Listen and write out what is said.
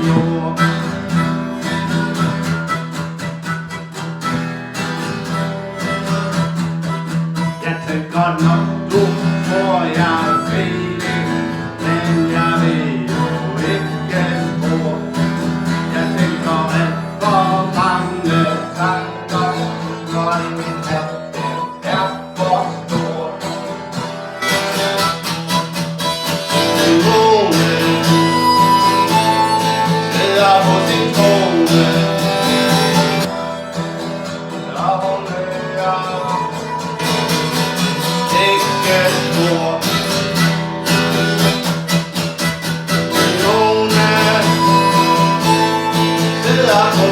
blå. Jeg tænker nok, du får jeg feeling, men jeg ved jo ikke hvor. Jeg tænker alt for mange tanker, når ingen af dem er for stor. Den kone sidder på sin trone, og hun hører ikke spor. Lone sidder på